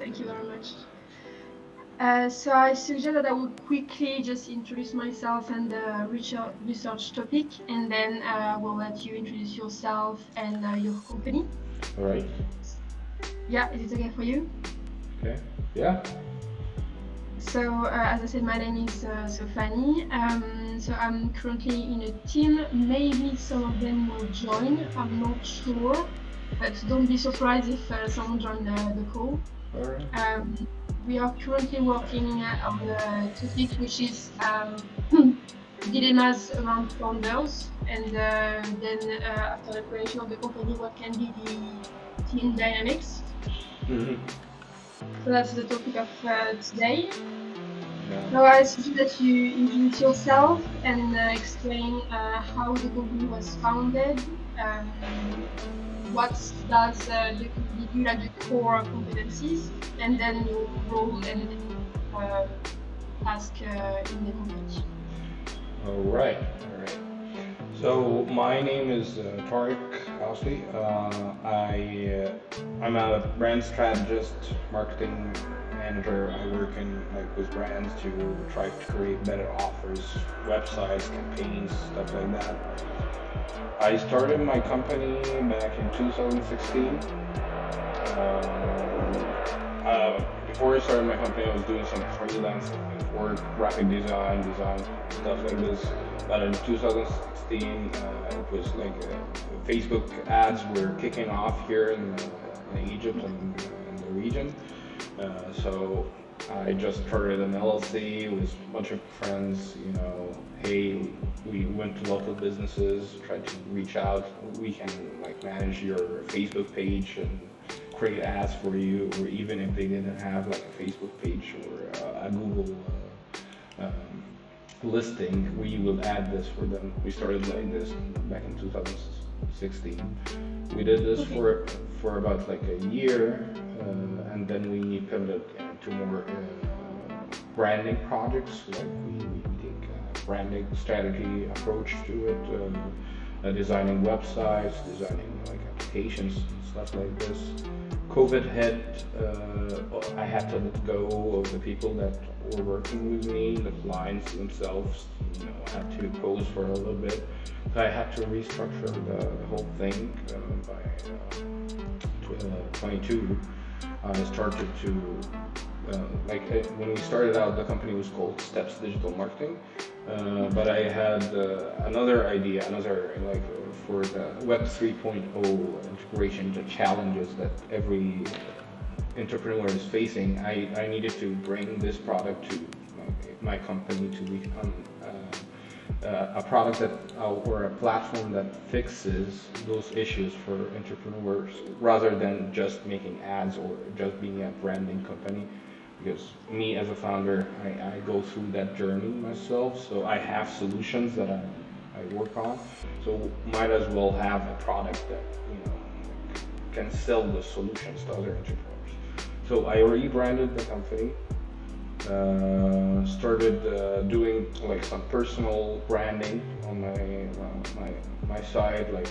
Thank you very much. So I suggest that I will quickly just introduce myself and the research topic, and then we'll let you introduce yourself and your company. All right. Yeah, is it okay for you? Okay. Yeah. So as I said, my name is Fanny. So I'm currently in a team. Maybe some of them will join. I'm not sure, but don't be surprised if someone join the call. All right. Um, we are currently working on a topic which is dilemmas around founders, and then after the creation of the company, what can be the team dynamics. Mm-hmm. So that's the topic of today. Yeah. So I suggest that you introduce yourself and explain how the company was founded, what does the company do, like the core competencies, and then your role and uh, task in the company. All right. All right. So my name is Tarek Aosty. I'm a brand strategist, marketing manager. I work in like with brands to try to create better offers, websites, campaigns, stuff like that. I started my company back in 2016. Before I started my company, I was doing some freelance work, graphic design, stuff like this. But in 2016, it was like Facebook ads were kicking off here in Egypt and in the region. So I just started an LLC with a bunch of friends. Hey, we went to local businesses, tried to reach out. We can like manage your Facebook page and create ads for you, or even if they didn't have like a Facebook page or a Google listing, we will add this for them. We started like this back in 2016. We did this Okay. for about like a year, and then we pivoted to more branding projects. Like we take a branding strategy approach to it, designing websites, designing like applications and stuff like this. COVID hit. I had to let go of the people that were working with me. The clients themselves, had to pause for a little bit. So I had to restructure the whole thing by 22. I started to when we started out, the company was called Steps Digital Marketing, but I had another idea, for the Web 3.0 integration, the challenges that every entrepreneur is facing. I needed to bring this product to my company to become a product that or a platform that fixes those issues for entrepreneurs rather than just making ads or just being a branding company. Because me as a founder, I go through that journey myself, so I have solutions that I work on. So might as well have a product that can sell the solutions to other entrepreneurs. So I rebranded the company, started doing like some personal branding on my side. Like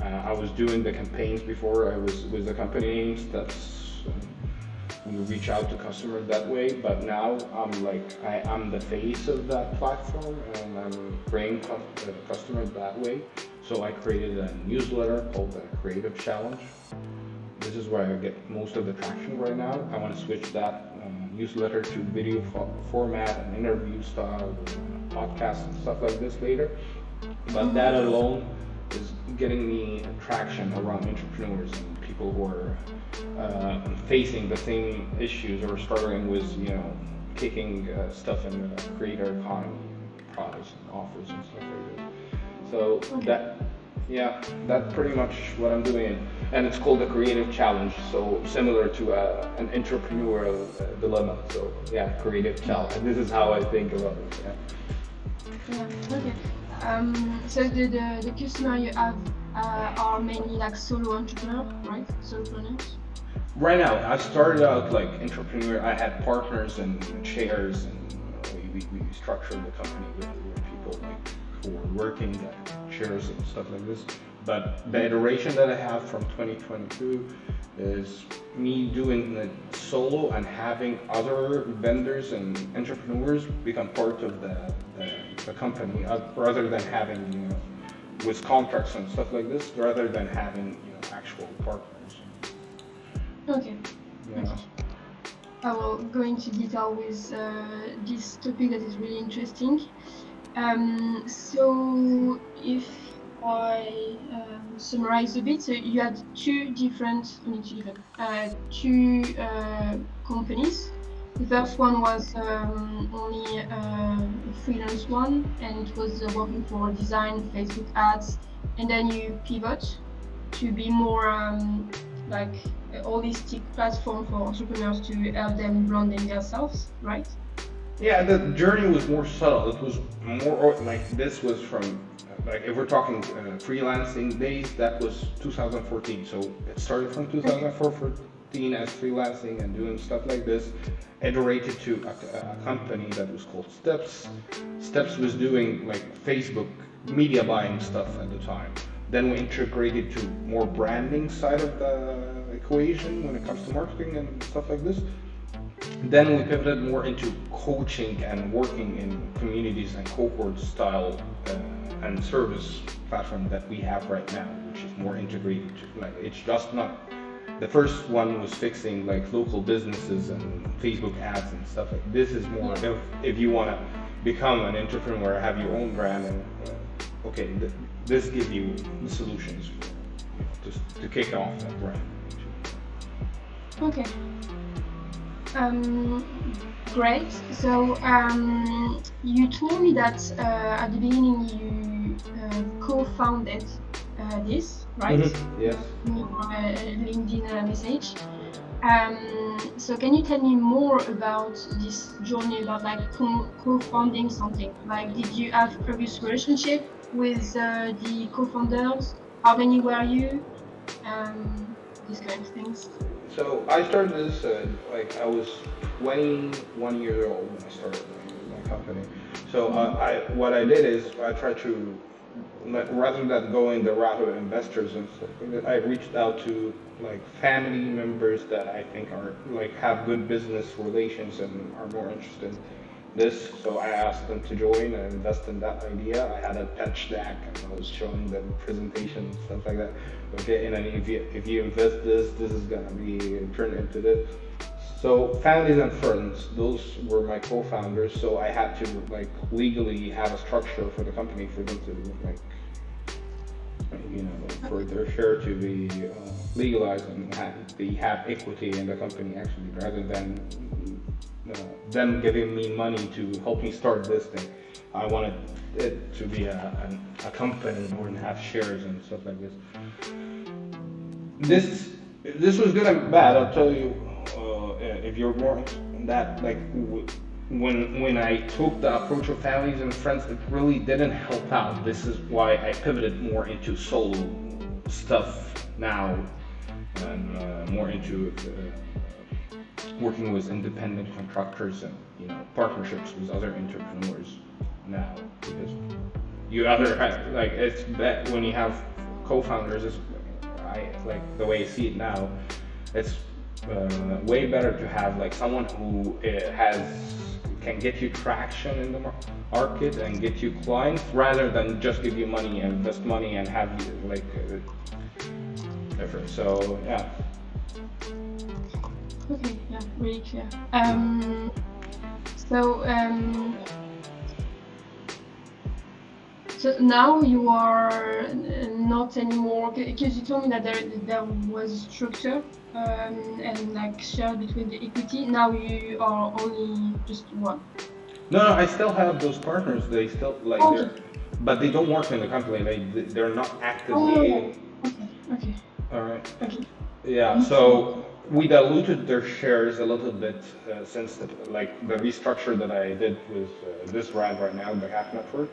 I was doing the campaigns before I was with the company. We reach out to customers that way. But now I'm the face of that platform, and I'm bringing customers that way. So I created a newsletter called the Creative Challenge. This is where I get most of the traction right now. I want to switch that newsletter to video format and interview style, podcasts and stuff like this later. But that alone is getting me traction around entrepreneurs and people who are facing the same issues or struggling with, kicking stuff in the creator economy, products and offers and stuff like this. So Okay. that's pretty much what I'm doing, and it's called a creative challenge. So similar to an entrepreneurial dilemma. So yeah, creative challenge. This is how I think about it. Yeah. Okay. So the customer you have are mainly like solo entrepreneur, right? Solopreneurs. Right now, I started out like entrepreneur. I had partners and shares, and we structured the company with people like who were working like shares and stuff like this. But the iteration that I have from 2022 is me doing it solo and having other vendors and entrepreneurs become part of the company, rather than having, with contracts and stuff like this, rather than having, actual partners. Okay. Yeah. Okay. I will go into detail with this topic that is really interesting. So if I summarize a bit, so you had two companies. The first one was only a freelance one, and it was working for design, Facebook ads, and then you pivot to be more like a holistic platform for entrepreneurs to help them branding themselves, right? Yeah, the journey was more subtle. It was more like this was from, like, if we're talking freelancing days, that was 2014. So it started from Okay. 2014 as freelancing and doing stuff like this, iterated to a company that was called Steps. Steps was doing like Facebook media buying stuff at the time. Then we integrated to more branding side of the equation when it comes to marketing and stuff like this. Then we pivoted more into coaching and working in communities and cohort style and service platform that we have right now, which is more integrated. Like, it's just not, the first one was fixing like local businesses and Facebook ads and stuff like this. Is more Yeah. if you want to become an entrepreneur, have your own brand, and okay, this gives you the solutions for, just to kick off that brand. Okay. Um, Great. So you told me that at the beginning you co-founded this, right? Yes. In your LinkedIn message. So can you tell me more about this journey about like co-founding something? Like, did you have previous relationship with the co-founders? How many were you? These kind of things. So I started this like I was 21 years old when I started my company. So Mhm. I what I did is I tried to, rather than going the route of investors and stuff like that, I reached out to like family members that I think are like have good business relations and are more interested in this. So I asked them to join and invest in that idea. I had a pitch deck and I was showing them presentation and stuff like that. Okay, and then if you invest this, this is gonna be turned into this. So families and friends, those were my co-founders. So I had to like legally have a structure for the company for them to like, for their share to be legalized and they have equity in the company actually, rather than them giving me money to help me start this thing. I wanted it to be a company more than have shares and stuff like this. This this was good and bad. I'll tell you, if you're more in that, like when I took the approach of families and friends, it really didn't help out. This is why I pivoted more into solo stuff now, and more into working with independent contractors and partnerships with other entrepreneurs now, because you other like it's that when you have co-founders, is I like the way I see it now, it's way better to have like someone who has can get you traction in the market and get you clients, rather than just give you money and invest money and have you like different. So yeah. Okay, yeah, really clear. So so now you are not anymore, because you told me that there was a structure and like share between the equity. Now you are only just one. No, I still have those partners. They still like Okay. they're, but they don't work in the company. They're not actively. Oh, okay, okay, All right. okay. Yeah. So we diluted their shares a little bit since the restructure that I did with this brand right now, the Hack Network.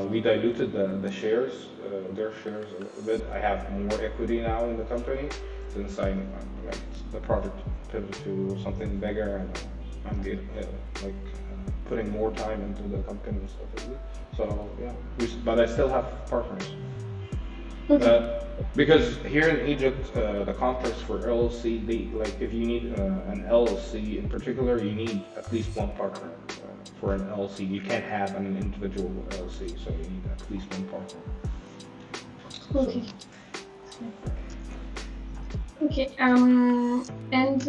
We diluted the shares, their shares a little bit. I have more equity now in the company since I like the project pivoted to something bigger, and I'm getting putting more time into the company and stuff like that. So yeah, but I still have partners. Okay. Because here in Egypt, the context for LLC, they like if you need an LLC in particular, you need at least one partner for an LLC. You can't have an individual LLC, so you need at least one partner. So Okay. Okay. And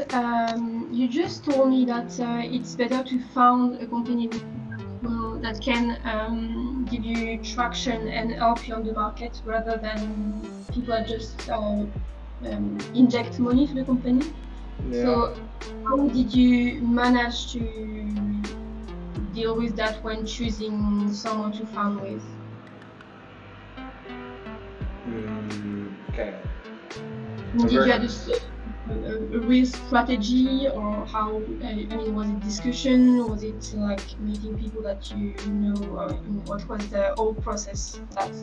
you just told me that it's better to found a company with people that can give you traction and help you on the market rather than people that just inject money to the company. yeah. So, how did you manage to deal with that when choosing someone to found with? Okay. I mean, A did you very have a real strategy, or how? I mean, was it discussion? Was it like meeting people that you know? I mean, what was the whole process for that?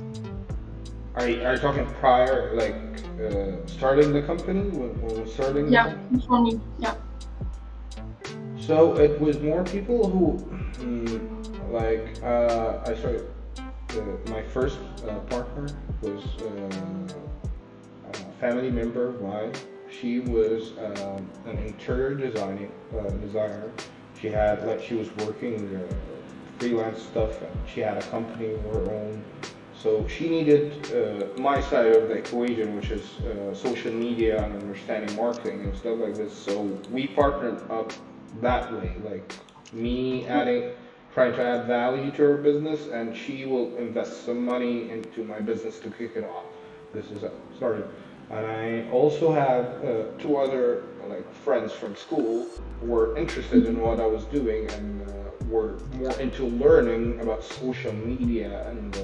are you talking prior, like starting the company when we're starting the Yeah, company? for me. Yeah. So it was more people who, I started. My first partner was a family member of mine. She was an interior designer. She was working freelance stuff. And she had a company of her own. So she needed my side of the equation, which is social media and understanding marketing and stuff like this. So we partnered up that way, like me trying to add value to her business, and she will invest some money into my business to kick it off. This is how it started. And I also have two other like friends from school who were interested in what I was doing and were more into learning about social media and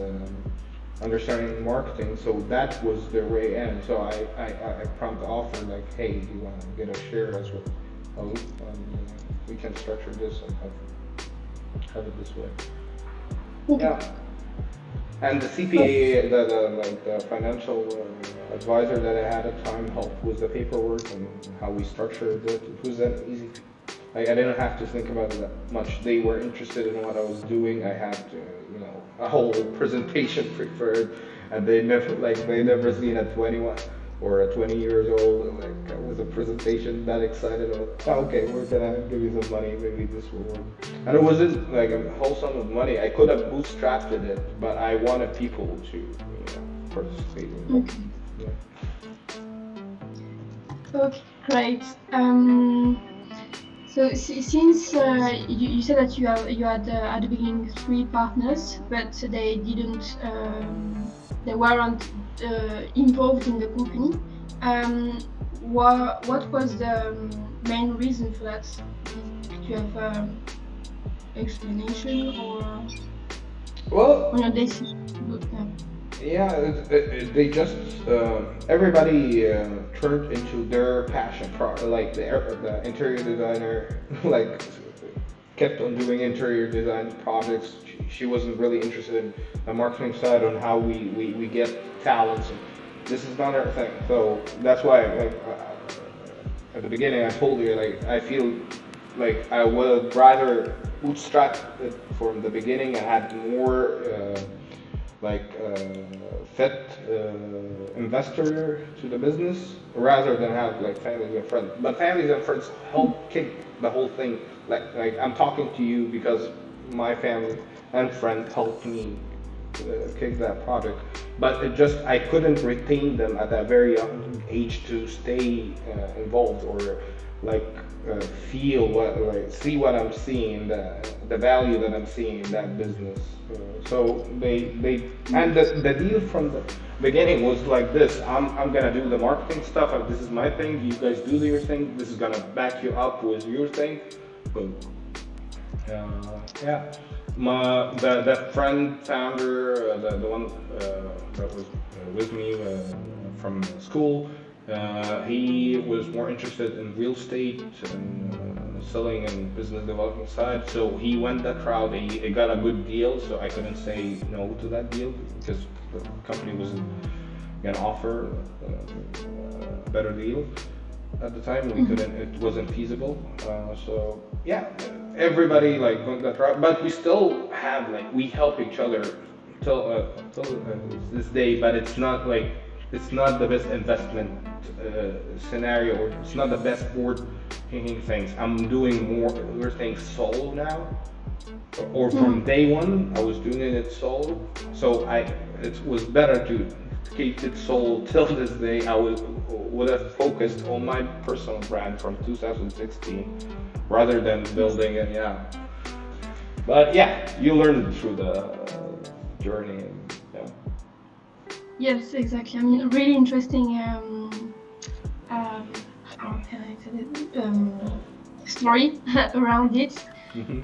understanding marketing. So that was their way in. So I promptly offered like, hey, do you want to get a share as well? We can structure this and have it this way. Okay. Yeah. And the CPA, the financial advisor that I had at the time helped with the paperwork and how we structured it. It was that easy. Like I didn't have to think about it that much. They were interested in what I was doing. I had, a whole presentation prepared, and they never seen a 21 or a 20 years old like with a presentation that excited. Oh, okay, we're gonna give you some money. Maybe this will work. And it wasn't like a whole sum of money. I could have bootstrapped it, but I wanted people to, participate in it. Okay. Yeah. Okay. Great. So since you said that you had at the beginning three partners, but they weren't involved in the company. What was the main reason for that? Do you have explanation or on Well, your decision? Yeah. yeah, they just everybody turned into their passion. Like the interior designer, like kept on doing interior design projects. She wasn't really interested in the marketing side on how we get talents. And this is not her thing. So that's why, like at the beginning, I told you, like I feel like I would rather bootstrap it from the beginning. I had more. Like fit investor to the business rather than have like families and friends. But families and friends help kick the whole thing. Like I'm talking to you because my family and friends helped me kick that project. But it just I couldn't retain them at that very young age to stay involved or like feel what like see what I'm seeing the value that I'm seeing in that business. So they and the deal from the beginning was like this. I'm gonna do the marketing stuff. And this is my thing. You guys do your thing. This is gonna back you up with your thing. Boom. Yeah. The friend founder, the one that was with me from school, he was more interested in real estate and selling and business development side. So he went that route. He got a good deal, so I couldn't say no to that deal because the company wasn't gonna offer a better deal at the time. We Mhm. couldn't. It wasn't feasible. So yeah, everybody like went that route, but we still have like we help each other till this day, but it's not the best investment scenario, or it's not the best board thinking things. I'm doing more things solo now, or from Mm. day one I was doing it solo. So it was better to keep it solo till this day. I would have focused on my personal brand from 2016 rather than Yes. building it. Yeah, but yeah, you learn through the journey, and yeah. Yes, exactly. I mean, really interesting. How can I tell it? Story around it. Mhm.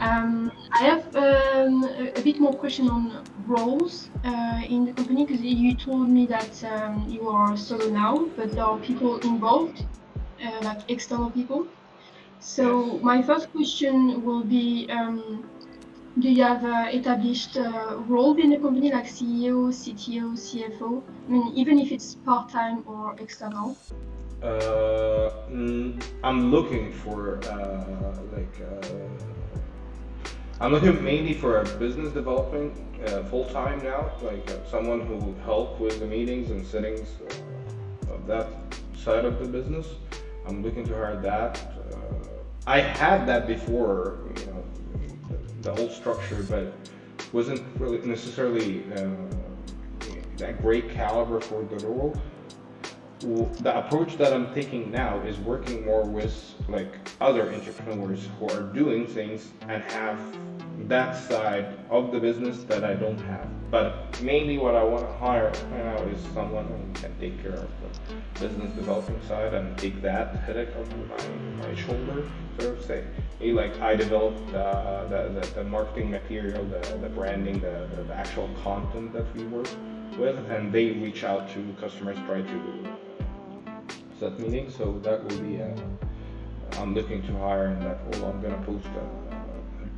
I have a bit more question on roles in the company, because you told me that you are solo now, but there are people involved, like external people. Yes. So my first question will be, do you have established role in the company, like CEO, CTO, CFO? I mean, even if it's part-time or external. I'm looking for I'm looking mainly for a business development full time now, like someone who will help with the meetings and settings of that side of the business. I'm looking to hire that. I had that before, the old structure, but wasn't really necessarily that great caliber for the role. The approach that I'm taking now is working more with like other entrepreneurs who are doing things and have that side of the business that I don't have. But mainly what I want to hire right now is someone who can take care of the business developing side and take that headache off my shoulder, sort of say. Like I developed the marketing material, the branding, the actual content that we work with, and they reach out to customers, try to set meeting. So that will be I'm looking to hire in that role. I'm gonna post a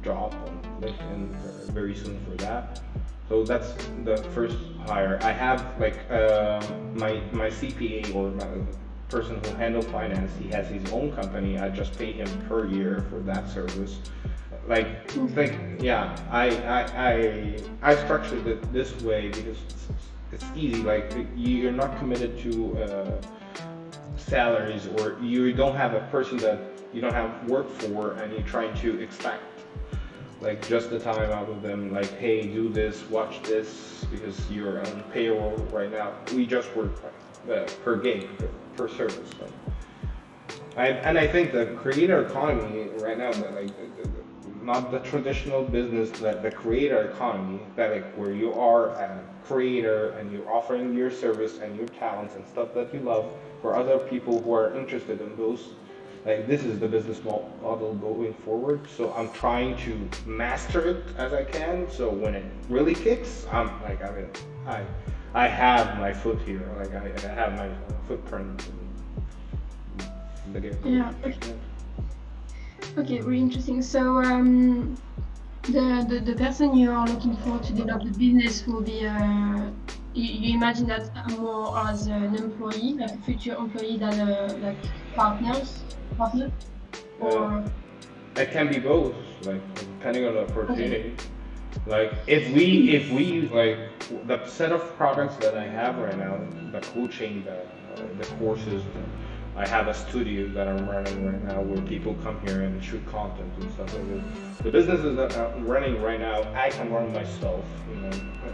job on LinkedIn very soon for that. So that's the first hire. I have like my CPA, or my person who handles finance. He has his own company. I just pay him per year for that service. Like Okay. think yeah, I structured it this way because it's easy. Like you're not committed to salaries, or you don't have a person that you don't have work for and you're trying to extract like just the time out of them, like hey, do this, watch this, because you're on payroll right now. We just work per gig, per service. And I think the creator economy right now, not the traditional business, that the creator economy, that like where you are a creator and you're offering your service and your talents and stuff that you love for other people who are interested in those. Like this is the business model going forward. So I'm trying to master it as I can. So when it really kicks, I I have my foot here. Like I have my footprint in the get-go. Yeah. Okay. Okay. Really interesting. So, the person you are looking for to develop the business will be, you imagine that more as an employee, like a future employee, than a like partner, Uh, or it can be both, like depending on the okay. opportunity. Like if we like the set of products that I have right now, the coaching, the courses. I have a studio that I'm running right now where people come here and shoot content and stuff like that. The businesses that I'm running right now, I can run myself.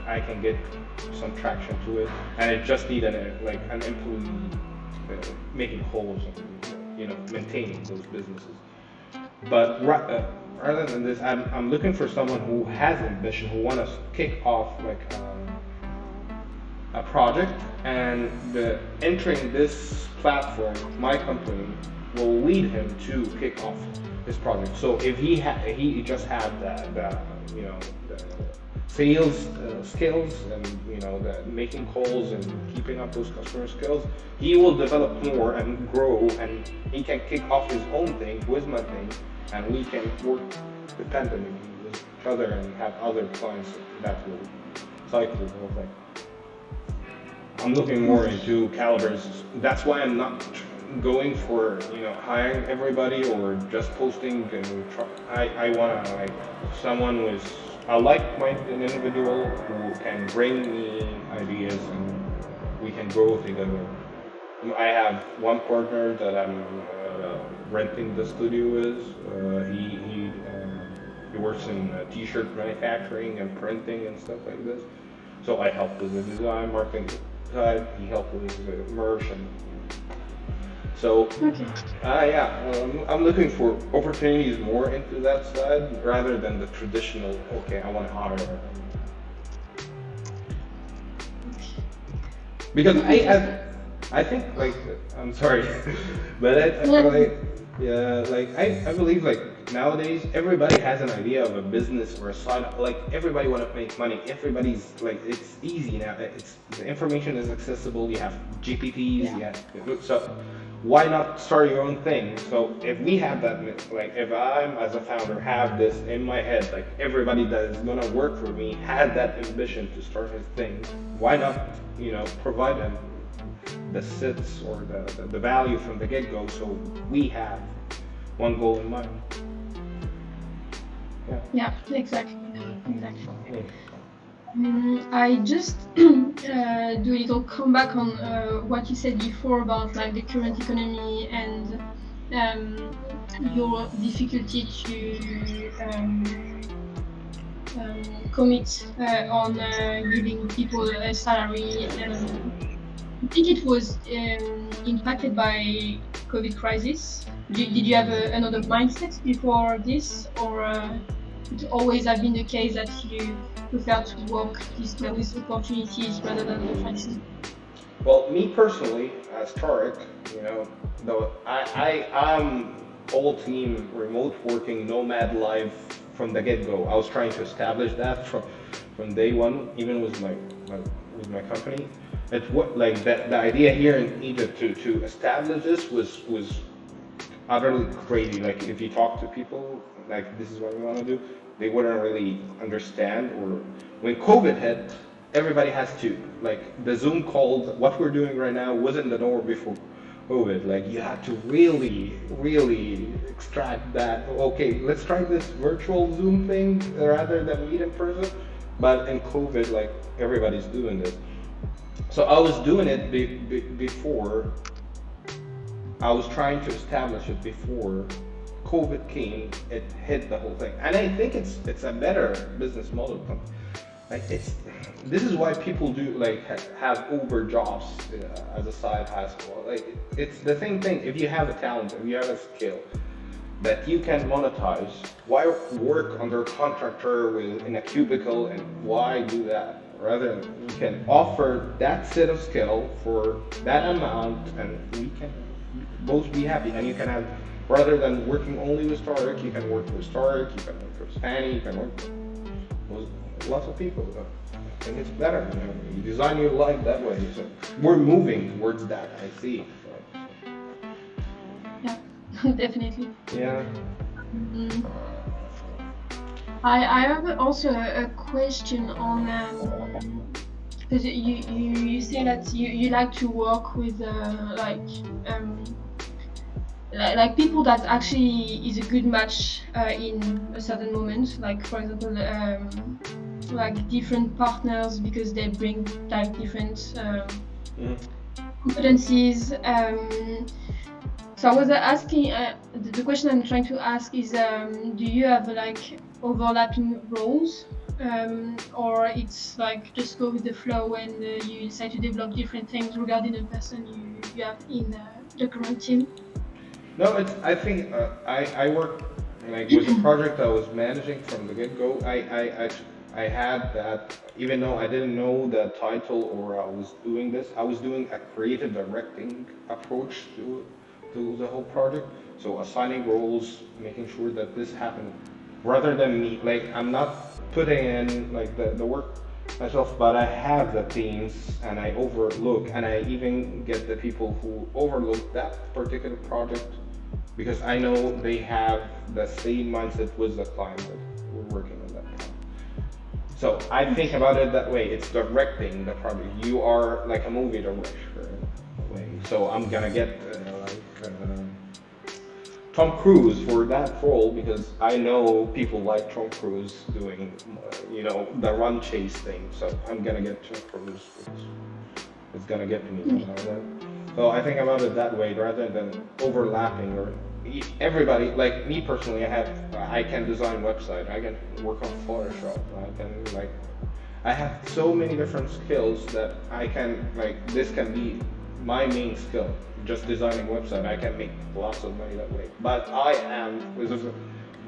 I can get some traction to it, and it just need an employee making calls and maintaining those businesses. But rather than this, I'm looking for someone who has ambition, who wants to kick off like a project, and entering this platform, my company, will lead him to kick off his project. So if he just had the sales skills, and the making calls and keeping up those customer skills, he will develop more and grow, and he can kick off his own thing with my thing, and we can work dependently with each other and have other clients that will cycle the whole thing. I'm looking more into calibers. That's why I'm not. going for hiring everybody or just posting and I wanna like someone with a like-minded individual who can bring me ideas and we can grow together. I have one partner that I'm renting the studio with. He works in t-shirt manufacturing and printing and stuff like this. So I help with the design, marketing side. He helped with the merch and so Okay. yeah, I'm looking for opportunities more into that side rather than the traditional. Okay, I want to hire because Interesting. I think like I'm sorry, but I Yeah. like yeah like I believe like nowadays everybody has an idea of a business or a side like everybody want to make money. Everybody's like it's easy now. It's the information is accessible. You have GPTs. Yeah. You have so why not start your own thing? So if we have that like if I'm as a founder have this in my head like everybody that is gonna work for me had that ambition to start his thing. Why not provide them the sits or the value from the get-go so we have one goal in mind. Yeah. Yeah. Exactly. Exactly. Mm. I just do a little comeback on what you said before about like the current economy and your difficulty to commit on giving people a salary. I think it was impacted by COVID crisis. Did you have another mindset before this, or it always have been the case that you prefer to work this way with opportunities rather than the flexibility? Well, me personally, as Tarek, though I'm all team remote working nomad life from the get-go. I was trying to establish that from day one, even with my company. It's what like the idea here in Egypt to establish this was utterly crazy. Like if you talk to people, like this is what we want to do, they wouldn't really understand. Or when COVID hit, everybody has to like the Zoom calls. What we're doing right now wasn't the norm before COVID. Like you had to really extract that. Okay, let's try this virtual Zoom thing rather than meet in person. But in COVID, like everybody's doing this. So I was doing it before I was trying to establish it before COVID came. It hit the whole thing, and I think it's a better business model. Like it's this is why people do like have Uber jobs as a side hustle. Like it's the same thing. If you have a talent, if you have a skill that you can monetize, why work under contractor in a cubicle and why do that? Rather, you can offer that set of skill for that amount, and we can both be happy. And you can have, rather than working only with Tarek, you can work with Tarek, you can work with Fanny, you can work with lots of people. I think it's better. You design your life that way. So we're moving towards that. I see. Yeah, definitely. Yeah. Mm. I have also a question on because you say that you like to work with um, like people that actually is a good match in a certain moment. Like for example, like different partners because they bring like different Mm. competencies. So I was asking, the question I'm trying to ask is, do you have like overlapping roles, or it's like just go with the flow and you decide to develop different things regarding the person you have in the current team? No, it's. I think I work like with the project I was managing from the get go. I had that even though I didn't know the title or I was doing this. I was doing a creative directing approach to the whole project. So assigning roles, making sure that this happened, rather than me. Like I'm not putting in like the work myself, but I have the teams and I overlook and I even get the people who overlook that particular project because I know they have the same mindset with the client that we're working on that client. So I think about it that way. It's directing the project. You are like a movie director in a way. So I'm gonna get Tom Cruise for that role because I know people like Tom Cruise doing, the run chase thing. So I'm gonna get Tom Cruise because it's gonna get me. So I think about it that way rather than overlapping or everybody. Like me personally, I can design website. I can work on Photoshop. I have so many different skills that I can this can be my main skill, just designing website. I can make lots of money that way. But I am with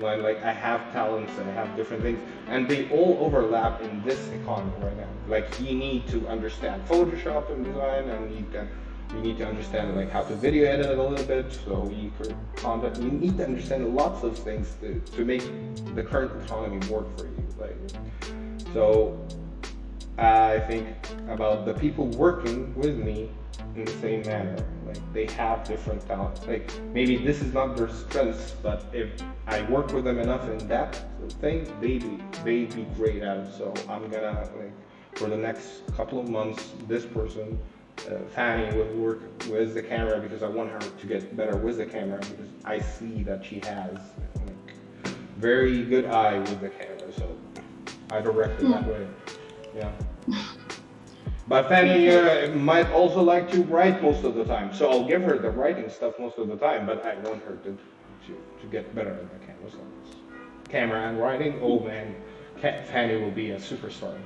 I have talents and I have different things, and they all overlap in this economy right now. Like you need to understand Photoshop and design, and you need to understand how to video edit it a little bit, so you could content. You need to understand lots of things to make the current economy work for you. So I think about the people working with me in the same manner. They have different talents. Maybe this is not their strengths, but if I work with them enough in that thing, they'd be great at it. So I'm gonna for the next couple of months, this person, Fanny, will work with the camera because I want her to get better with the camera because I see that she has very good eye with the camera. So I direct it that way. Yeah. But Fanny might also like to write most of the time, so I'll give her the writing stuff most of the time. But I want her to get better at the camera. So camera and writing. Oh man, Fanny will be a superstar.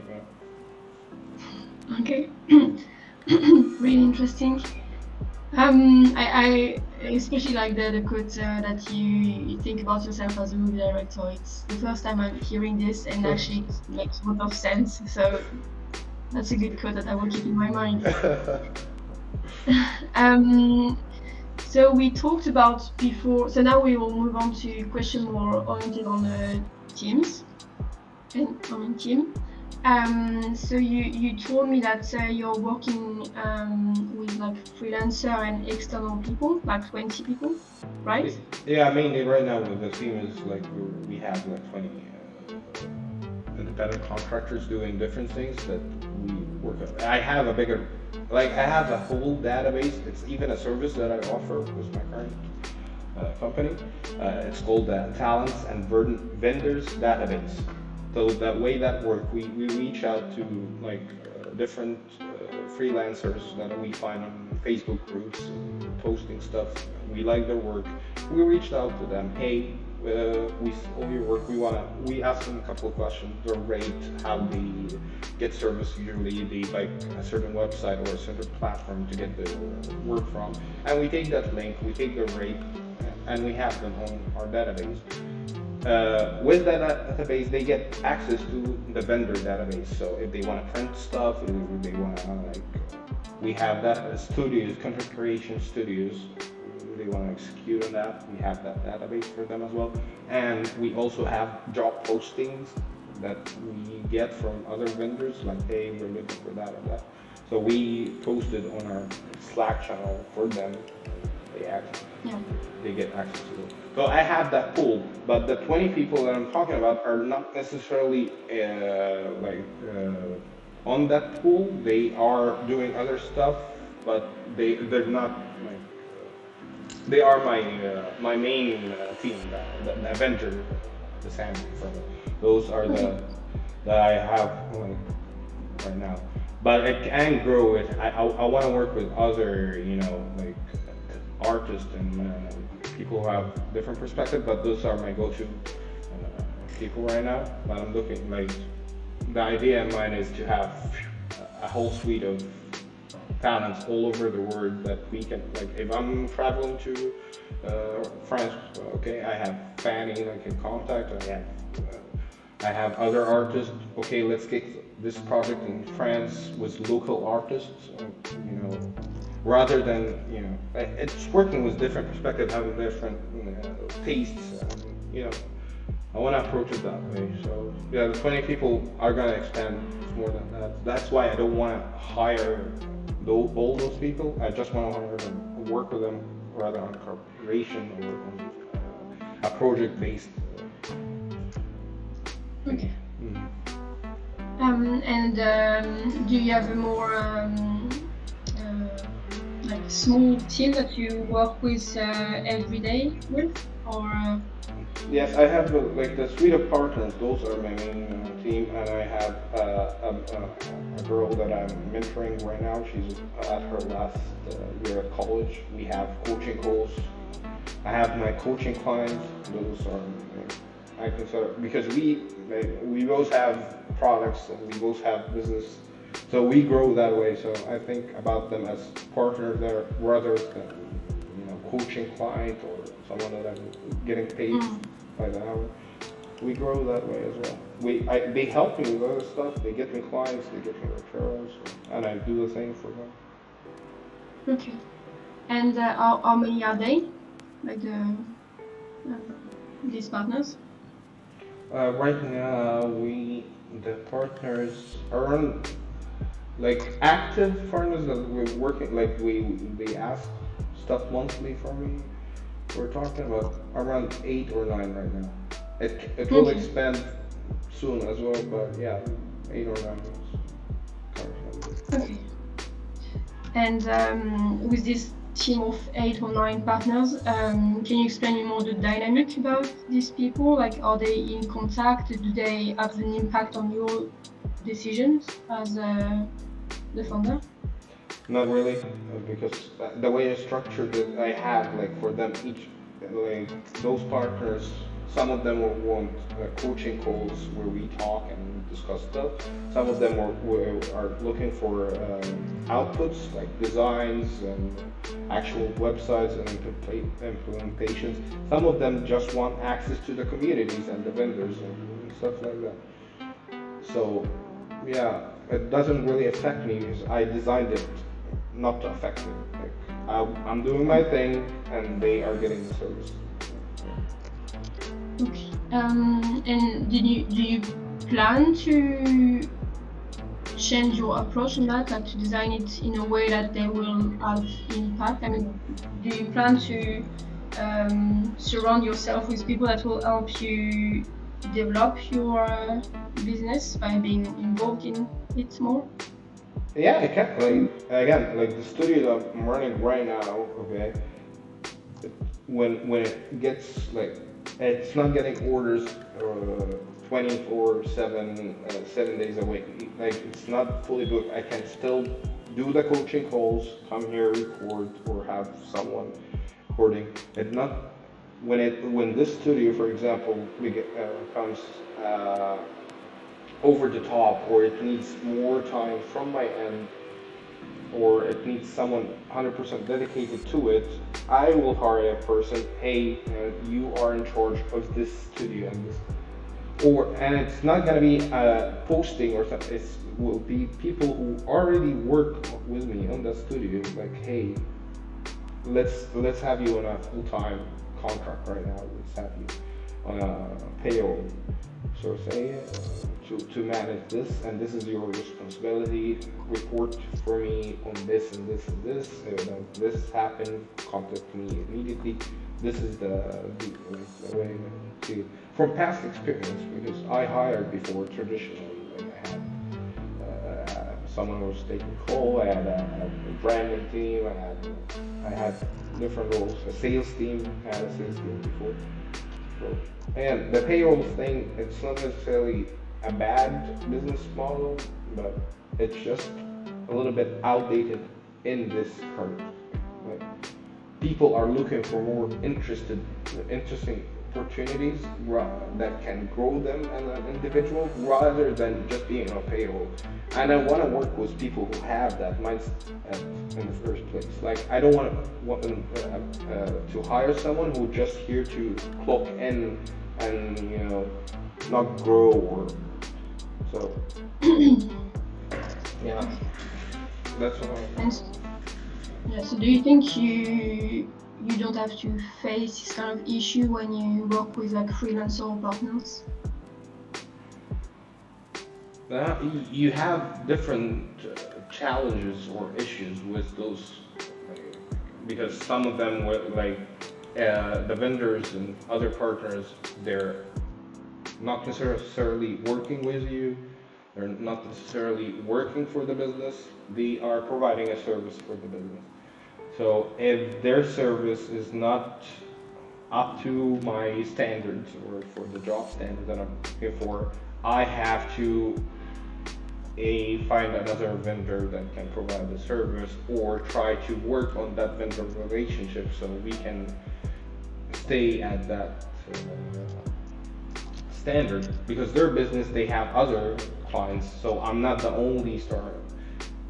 Okay. Really interesting. I especially like the quote that you think about yourself as a movie director. It's the first time I'm hearing this, and actually it makes a lot of sense. So that's a good quote that I will keep in my mind. So we talked about before. So now we will move on to a question more oriented on teams and team. So you told me that you're working with freelancer and external people, 20 people, right? Yeah, mainly right now with the team is we have 20 independent contractors doing different things that we work on. I have a bigger, I have a whole database. It's even a service that I offer with my current company. It's called the Talents and Vendors Database. So the way that works, we reach out to different freelancers that we find on Facebook groups, posting stuff. We like their work. We reached out to them. Hey, we saw your work. We ask them a couple of questions. Their rate, how they get service. Usually they like a certain website or a certain platform to get the work from, and we take that link, we take their rate, and we have them on our database. With that database, they get access to the vendor database. So if they want to print stuff, if they want to we have that studios, content creation studios. If they want to execute on that, we have that database for them as well. And we also have job postings that we get from other vendors, hey, we're looking for that or that. So we posted on our Slack channel for them. They get access to it. So I have that pool, but the 20 people that I'm talking about are not necessarily on that pool. They are doing other stuff, but they're not they are my main team, the Avenger, the Sandy. So those are the that I have right now. But I can grow it. I want to work with other artists and people who have different perspective, but those are my go-to people right now. But I'm looking the idea in mind is to have a whole suite of talents all over the world that we can if I'm traveling to France, okay, I have Fanny in contact. I have other artists. Okay, let's get this project in France with local artists. Rather than it's working with different perspectives, having different tastes. I want to approach it that way. So yeah, the 20 people are gonna expand more than that. That's why I don't want to hire all those people. I just want to hire them, work with them rather on a corporation or on a project-based. Okay. Do you have a more small team that you work with every day with? or Yes, I have like the suite of partners. Those are my main team, and I have a girl that I'm mentoring right now. She's at her last year at college. We have coaching calls. I have my coaching clients. Those are I consider because we both have products and we both have business, so we grow that way. So I think about them as partners there rather than coaching client or someone that I'm getting paid mm, by the hour. We grow that way as well. They help me with other stuff. They get me clients. They get me referrals, and I do the same for them. okay. And how many are they? Like uh, these partners? Right now, the partners around like active partners that we're working like they ask stuff monthly from me. We're talking about around 8 or 9 right now. It will Okay. expand soon as well, but yeah, 8 or 9 is currently. Okay. And with this team of 8 or 9 partners, can you explain me more the dynamic about these people? Like, are they in contact? Do they have an impact on your decisions as the founder? Not really, because the way I structured it, I have like for them each, like those partners. Some of them will want coaching calls where we talk and discuss stuff. Some of them are looking for outputs like designs and actual websites and implementations. Some of them just want access to the communities and the vendors and stuff like that. So, yeah, it doesn't really affect me because I designed it not to affect me. Like, I'm doing my thing and they are getting the service. Okay. And do you plan to change your approach on that, like to design it in a way that they will have impact? I mean, do you plan to surround yourself with people that will help you develop your business by being involved in it more? Yeah, I can. Like, again, like the studio that I'm running right now, okay, when it gets like, it's not getting orders 24/7, 7 days a week. Like, it's not fully booked. I can still do the coaching calls, come here, record, or have someone recording. It not when this studio, for example, comes uh, over the top, or it needs more time from my end, or it needs someone 100% dedicated to it, I will hire a person. Hey, you are in charge of this studio and this, and it's not gonna be posting or something. It will be people who already work with me on that studio. Like, hey, let's have you on a full time contract right now. Let's have you on a payroll. So say to manage this, and this is your responsibility. Report for me on this and this and this. This happened. Contact me immediately. This is the way to from past experience, because I hired before traditionally. Like I had someone who was taking call. I had a branding team. I had different roles. A sales team. I had a sales team before. So, and the payroll thing, it's not necessarily a bad business model, but it's just a little bit outdated in this current. Like, people are looking for more interesting opportunities that can grow them as an individual rather than just being on payroll. And I want to work with people who have that mindset in the first place. Like, I don't want to hire someone who just here to clock in and not grow or so. Yeah, that's what I. And yeah, so do you think you don't have to face this kind of issue when you work with like freelancer partners? You have different challenges or issues with those, because some of them were like the vendors and other partners, they're not necessarily working with you, they're not necessarily working for the business, they are providing a service for the business. So if their service is not up to my standards or for the job standard that I'm looking for, I have to find another vendor that can provide the service or try to work on that vendor relationship so we can stay at that standard because their business they have other clients, so I'm not the only star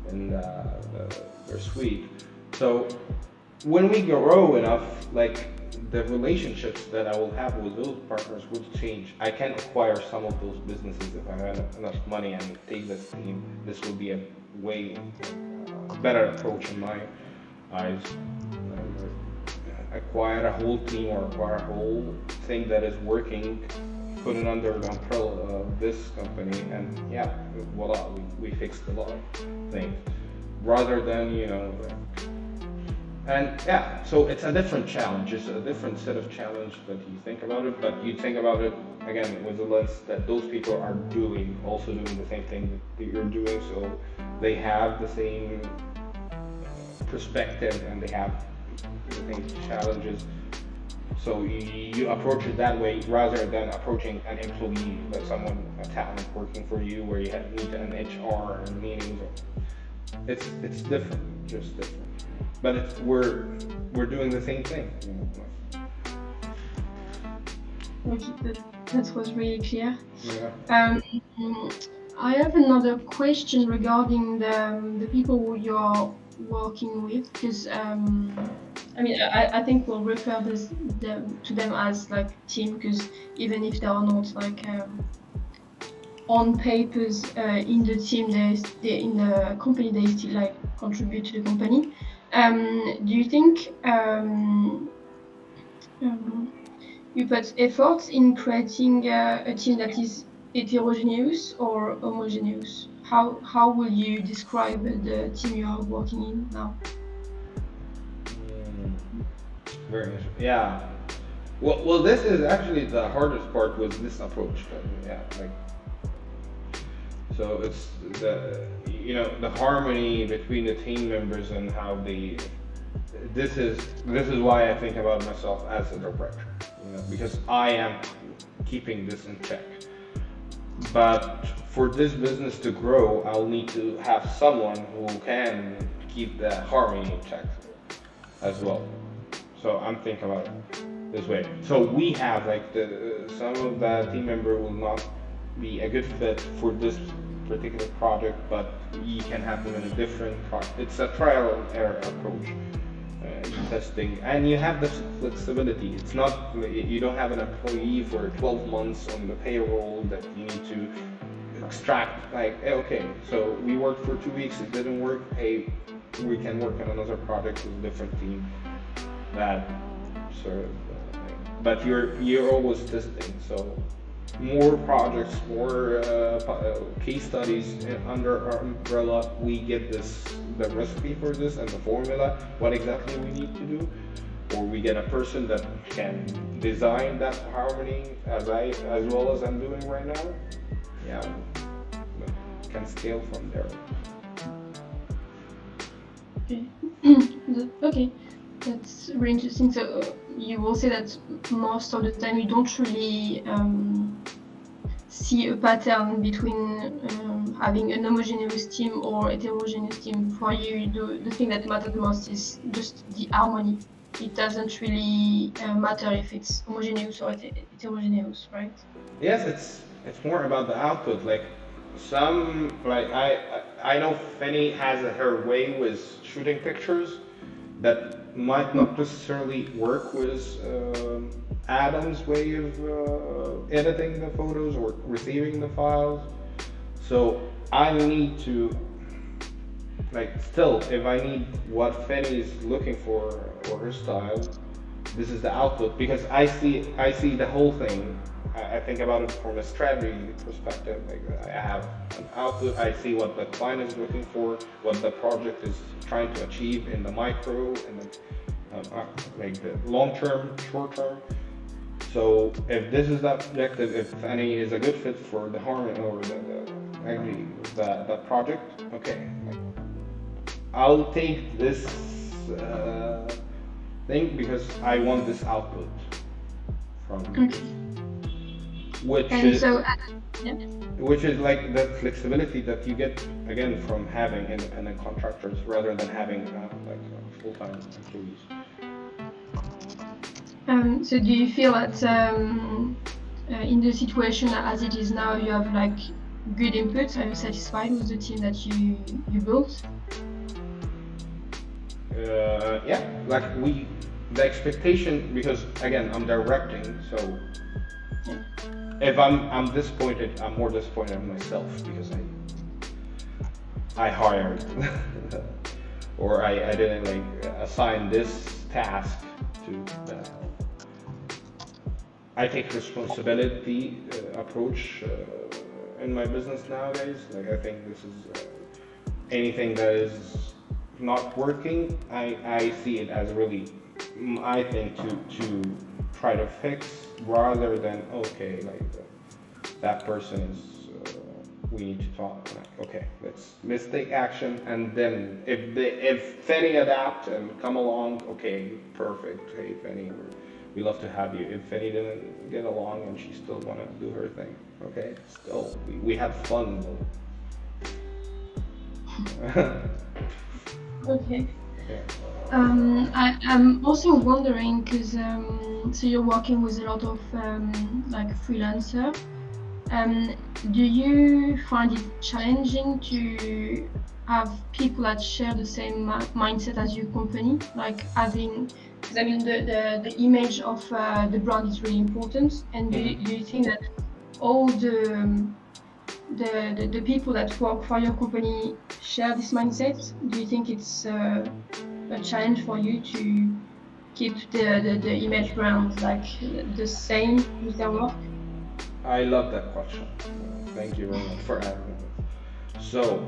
in their suite. So when we grow enough, like the relationships that I will have with those partners will change. I can acquire some of those businesses if I have enough money and take this team. This will be a way better approach in my eyes. Acquire a whole team or acquire a whole thing that is working, put it under the umbrella of this company, and yeah, voila, we fixed a lot of things. Rather than, and yeah, so it's a different challenge. It's a different set of challenge that you think about it, but you think about it again with the lens that those people are also doing the same thing that you're doing, so they have the same perspective and they have the same challenges. So you approach it that way rather than approaching an employee, like a talent working for you, where you need an HR and meetings. It's different, just different. But we're doing the same thing. Okay, that was really clear. Yeah. I have another question regarding the people who you are working with, because I think we'll refer to them as like team, because even if they are not like on papers in the team, they in the company, they still like contribute to the company. Do you think you put effort in creating a team that is heterogeneous or homogeneous? How will you describe the team you are working in now? Very interesting. Yeah. Well, this is actually the hardest part with this approach. Yeah, like so it's the harmony between the team members and how they. This is why I think about myself as a director, because I am keeping this in check. But for this business to grow, I'll need to have someone who can keep that harmony in check as well. So I'm thinking about it this way. So we have like some of the team member will not be a good fit for this particular project, but you can have them in a different project. It's a trial and error approach. Testing, and you have the flexibility. It's not, you don't have an employee for 12 months on the payroll that you need to extract, like, okay, so we worked for 2 weeks, it didn't work, hey, we can work on another project with a different team. That sort of thing. But you're always testing, so more projects, more case studies under our umbrella, we get the recipe for this and the formula, what exactly we need to do, or we get a person that can design that harmony as well as I'm doing right now. Yeah, can scale from there. Okay. Okay, that's really interesting. So you will say that most of the time you don't really see a pattern between having an homogeneous team or heterogeneous team. For you, the thing that matters the most is just the harmony. It doesn't really matter if it's homogeneous or heterogeneous, right? Yes, it's more about the output. Like I know Fanny has her way with shooting pictures that might not necessarily work with Adam's way of editing the photos or receiving the files. So I need to, like, still, if I need what Fanny is looking for or her style, this is the output, because I see the whole thing. I think about it from a strategy perspective. Like, I have an output, I see what the client is looking for, what the project is trying to achieve in the micro and like the long term, short term. So if this is the objective, if Fanny is a good fit for the harmony or the project, okay, I'll take this thing because I want this output. from Okay. which And is so, yeah. which is like the flexibility that you get again from having independent contractors rather than having full-time employees. So do you feel that in the situation as it is now, you have like good input? Are you satisfied with the team that you built? Yeah, like the expectation, because again I'm directing, so Yeah. if I'm disappointed, I'm more disappointed in myself because I hired or I didn't like assign this task to. I take responsibility approach in my business nowadays. Like I think this is anything that is not working. I see it as really, I think to try to fix rather than okay like that person is. We need to talk. Like, okay, let's take action, and then if Fanny adapt and come along, okay, perfect. Hey Fanny, we love to have you. If Fanny didn't get along and she still wanted to do her thing, okay, still we had fun though. Okay. Yeah. I'm also wondering because so you're working with a lot of like freelancer. Do you find it challenging to have people that share the same mindset as your company? Like having, because I mean the image of the brand is really important. And do you think that all the people that work for your company share this mindset? Do you think it's a challenge for you to keep the image brand like the same with their work? I love that question. Thank you very much for asking it. So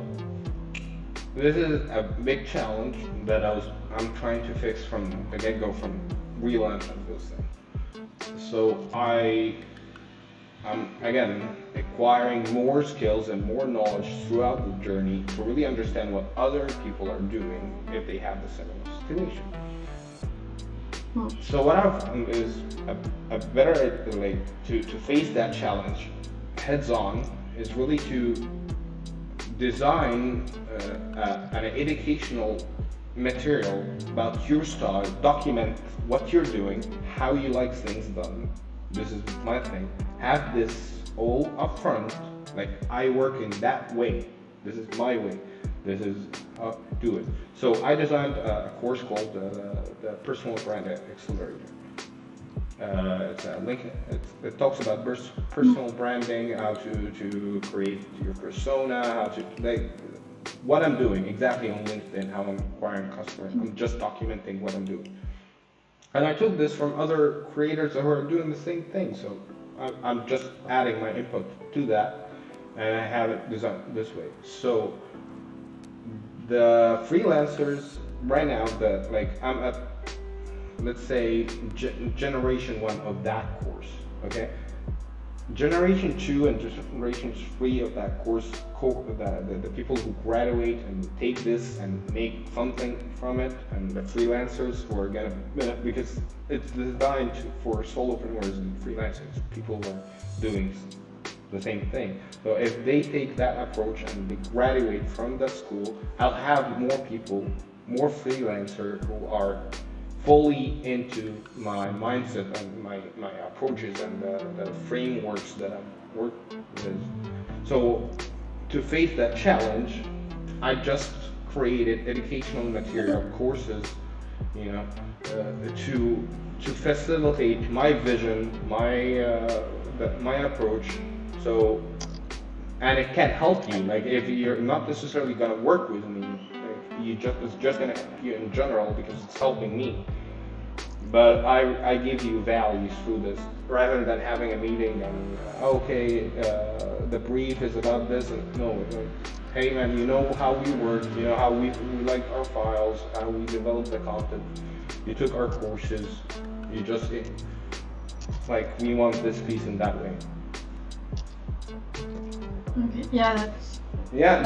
this is a big challenge that I'm trying to fix from the get-go from relaunching this thing. So I'm again acquiring more skills and more knowledge throughout the journey to really understand what other people are doing if they have the similar situation. So what I've found is a better way to face that challenge heads on is really to design an educational material about your style, document what you're doing, how you like things done. This is my thing. Have this all up front, like I work in that way. This is my way. This is how to do it. So I designed a course called the Personal Brand Accelerator. It's a link. It talks about personal branding, how to create your persona, how to like what I'm doing exactly on LinkedIn, how I'm acquiring customers. I'm just documenting what I'm doing. And I took this from other creators who are doing the same thing. So I'm just adding my input to that, and I have it designed this way. So the freelancers right now that like I'm at, let's say generation 1 of that course, okay, generation 2 and generation 3 of that course, the people who graduate and take this and make something from it, and the freelancers who are gonna, because it's designed for solopreneurs and freelancers, people who are doing the same thing. So if they take that approach and they graduate from the school, I'll have more people, more freelancers who are fully into my mindset and my approaches and the frameworks that I'm working with. So to face that challenge, I just created educational material courses, you know, to facilitate my vision, my approach. So, and it can help you. Like if you're not necessarily gonna work with me, like it's just gonna help you in general because it's helping me. But I give you values through this rather than having a meeting and okay, the brief is about this and no, like, hey man, you know how we work, you know how we like our files, how we develop the content. You took our courses, you just like we want this piece in that way. Okay. Yeah, that's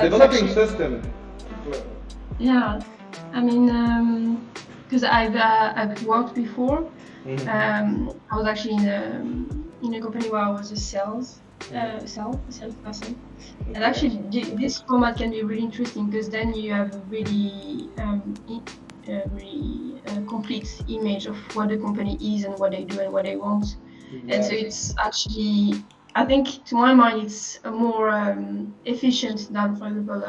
Developing actually, system. yeah. I mean, because I've worked before, I was actually in a company where I was a salesperson. And actually, this format can be really interesting because then you have a really complete image of what the company is and what they do and what they want. And so it's actually, I think, to my mind, it's a more efficient than, for example,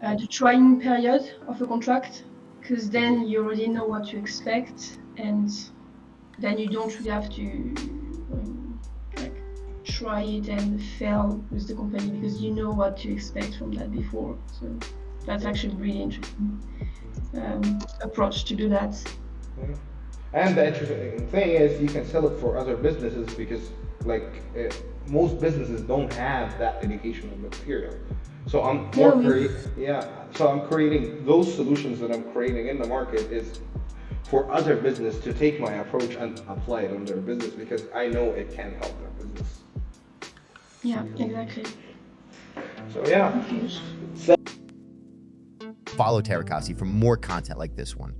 the trying period of a contract, because then you already know what to expect, and then you don't really have to like try it and fail with the company because you know what to expect from that before. So that's actually really interesting approach to do that. Yeah. And the interesting thing is you can sell it for other businesses because like most businesses don't have that educational material. So I'm Yeah, more we yeah. So I'm creating those solutions that I'm creating in the market is for other business to take my approach and apply it on their business because I know it can help their business. yeah, exactly. So yeah. Okay. Follow Tarek Aosty for more content like this one.